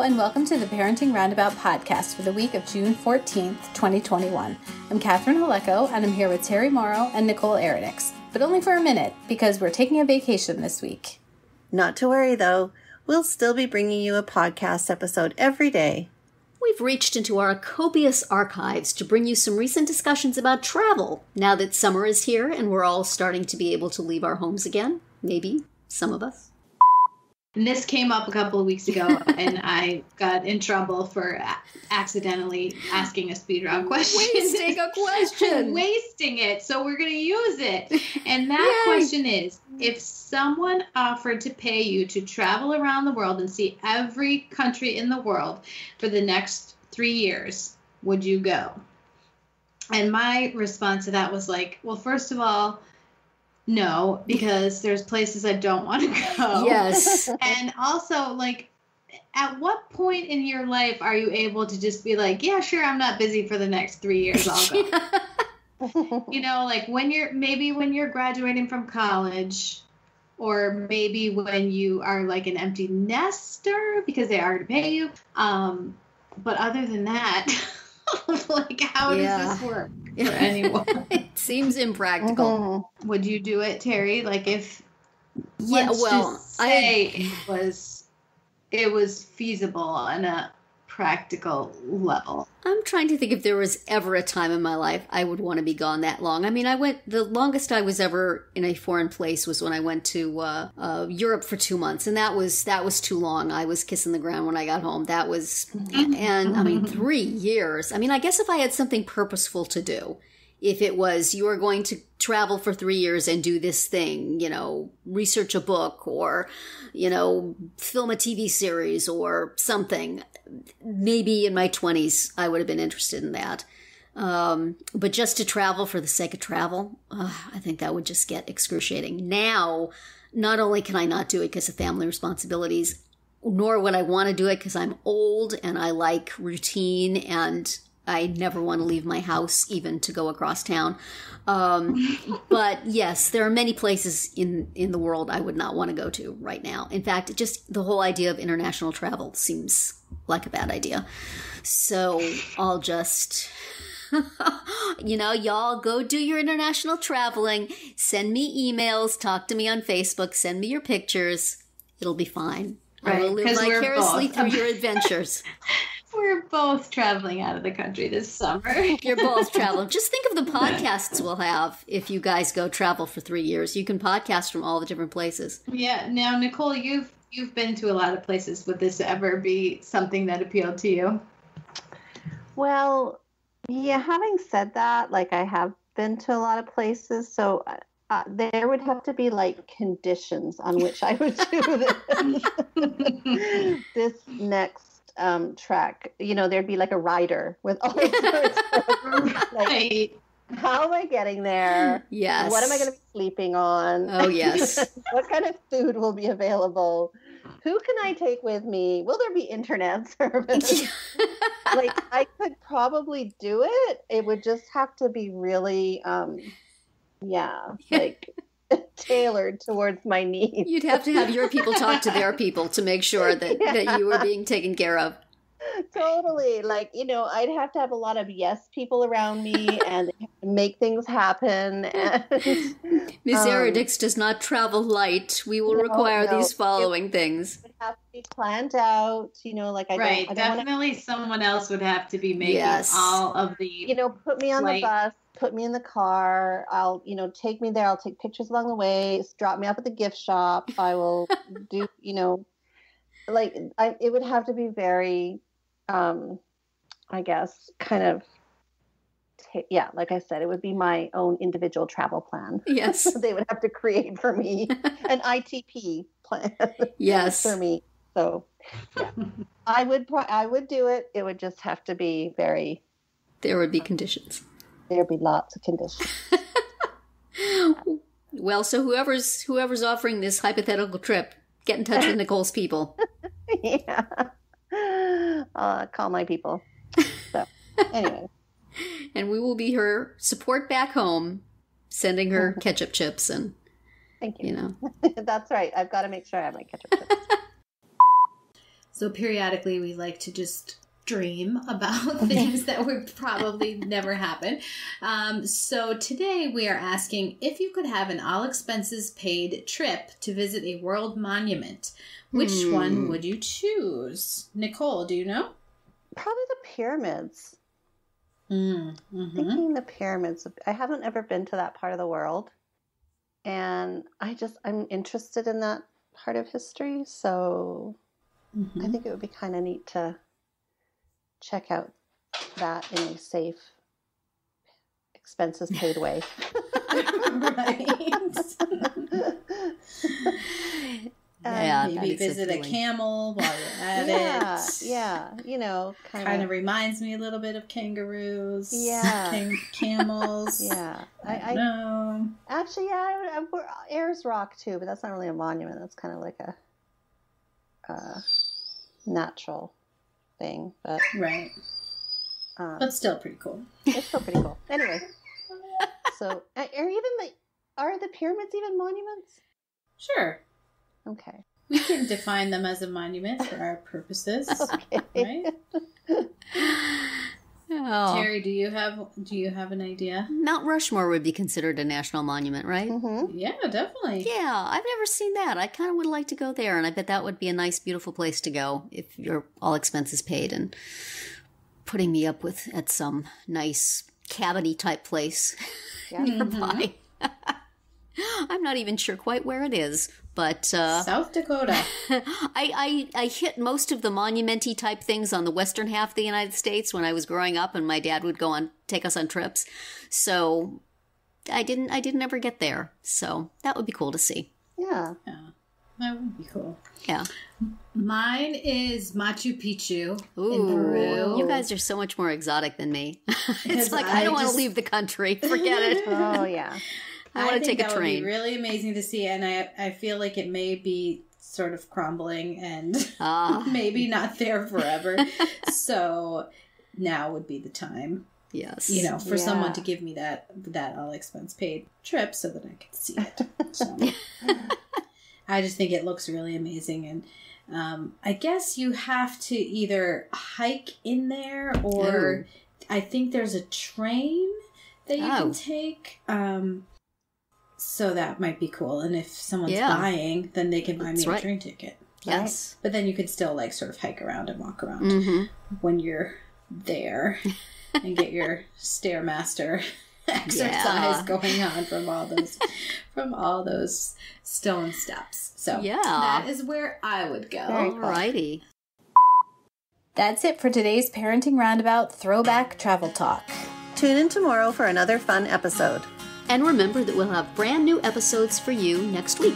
and welcome to the Parenting Roundabout podcast for the week of June 14th, 2021. I'm Catherine Haleko, and I'm here with Terry Morrow and Nicole Eridix, but only for a minute because we're taking a vacation this week. Not to worry, though. We'll still be bringing you a podcast episode every day. We've reached into our copious archives to bring you some recent discussions about travel, now that summer is here and we're all starting to be able to leave our homes again. Maybe, some of us. And this came up a couple of weeks ago, and I got in trouble for accidentally asking a speed round question. Wasting a question. Wasting it. So we're going to use it. And that question is, if someone offered to pay you to travel around the world and see every country in the world for the next 3 years, would you go? And my response to that was like, well, first of all, no, because there's places I don't want to go. Yes. And also, like, at what point in your life are you able to just be like, yeah, sure, I'm not busy for the next 3 years, I'll go. You know, like when you're graduating from college, or maybe when you are like an empty nester because they already pay you. But other than that, like, how does this work for anyone? It seems impractical. Would you do it, Terry? Like, if it was feasible on a practical level. I'm trying to think if there was ever a time in my life I would want to be gone that long. I mean, the longest I was ever in a foreign place was when I went to Europe for 2 months, and that was too long. I was kissing the ground when I got home. That was, and I mean, 3 years. I mean, I guess if I had something purposeful to do, if it was, you are going to travel for 3 years and do this thing, you know, research a book or, you know, film a TV series or something, maybe in my 20s, I would have been interested in that. But just to travel for the sake of travel, I think that would just get excruciating. Now, not only can I not do it because of family responsibilities, nor would I want to do it because I'm old and I like routine and I never want to leave my house even to go across town. But yes, there are many places in the world I would not want to go to right now. In fact, just the whole idea of international travel seems like a bad idea. So I'll just, you know, y'all go do your international traveling. Send me emails, talk to me on Facebook, send me your pictures. It'll be fine. Right, I will live vicariously through your adventures. We're both traveling out of the country this summer. You're both traveling. Just think of the podcasts we'll have if you guys go travel for 3 years. You can podcast from all the different places. Yeah. Now, Nicole, you've been to a lot of places. Would this ever be something that appealed to you? Well, yeah, having said that, like, I have been to a lot of places, so there would have to be like conditions on which I would do this next track. You know, there'd be like a rider with all sorts of, like, how am I getting there? Yes. What am I going to be sleeping on? Oh, yes. What kind of food will be available? Who can I take with me? Will there be internet service? Like, I could probably do it. It would just have to be really, like tailored towards my needs. You'd have to have your people talk to their people to make sure that, that you were being taken care of. Totally. Like, you know, I'd have to have a lot of yes people around me and make things happen. And, Miss Eridix does not travel light. We will require these following things. It would have to be planned out, you know, like I don't definitely someone else would have to be making all of the, you know, put me on the bus, put me in the car. I'll, you know, take me there. I'll take pictures along the way. Drop me off at the gift shop. I will do, you know, like it would have to be very, I guess, kind of, like I said, it would be my own individual travel plan. Yes. They would have to create for me an ITP plan. Yes. For me. So yeah. I would do it. It would just have to be very. There would be conditions. There'd be lots of conditions. Well, so whoever's offering this hypothetical trip, get in touch with Nicole's people. Yeah. Call my people. So, anyway. And we will be her support back home, sending her ketchup chips and, thank you. You know. That's right. I've got to make sure I have my ketchup chips. So periodically we like to just dream about things that would probably never happen. So today we are asking if you could have an all expenses paid trip to visit a world monument, which one would you choose? Nicole, do you know? Probably the pyramids. Thinking the pyramids. I haven't ever been to that part of the world. And I'm interested in that part of history. So I think it would be kind of neat to check out that in a safe, expenses paid way. Right. Yeah, maybe visit a camel while you're at it. Yeah, kind of reminds me a little bit of kangaroos. Yeah. Camels. Yeah. I know. Actually, Ayers Rock too, but that's not really a monument. That's kind of like a natural thing, but right. But still pretty cool. It's still pretty cool. Anyway, so are the pyramids even monuments? Sure. Okay. We can define them as a monument for our purposes. Okay. Right? Oh. Terry, do you have an idea? Mount Rushmore would be considered a national monument, right? Mm-hmm. Yeah, definitely. Yeah, I've never seen that. I kind of would like to go there, and I bet that would be a nice, beautiful place to go if you're all expenses paid and putting me up at some nice cabiny type place nearby. I'm not even sure quite where it is, but South Dakota. I hit most of the monumenty type things on the western half of the United States when I was growing up, and my dad would take us on trips. So I didn't ever get there. So that would be cool to see. Yeah. That would be cool. Yeah. Mine is Machu Picchu Ooh, in Peru. you guys are so much more exotic than me. It's Because like I don't want to just- leave the country. Forget it. Oh yeah. I want to take a that train. would be really amazing to see, and I feel like it may be sort of crumbling and maybe not there forever. So now would be the time, Yes. for someone to give me that all expense paid trip so that I could see it. So I just think it looks really amazing, and I guess you have to either hike in there or I think there's a train that you can take. So that might be cool. And if someone's buying, then they can buy me a train ticket. Yes. But then you could still sort of hike around and walk around when you're there and get your Stairmaster exercise going on from all those stone steps. So that is where I would go. Alrighty. That's it for today's Parenting Roundabout Throwback Travel Talk. Tune in tomorrow for another fun episode. And remember that we'll have brand new episodes for you next week.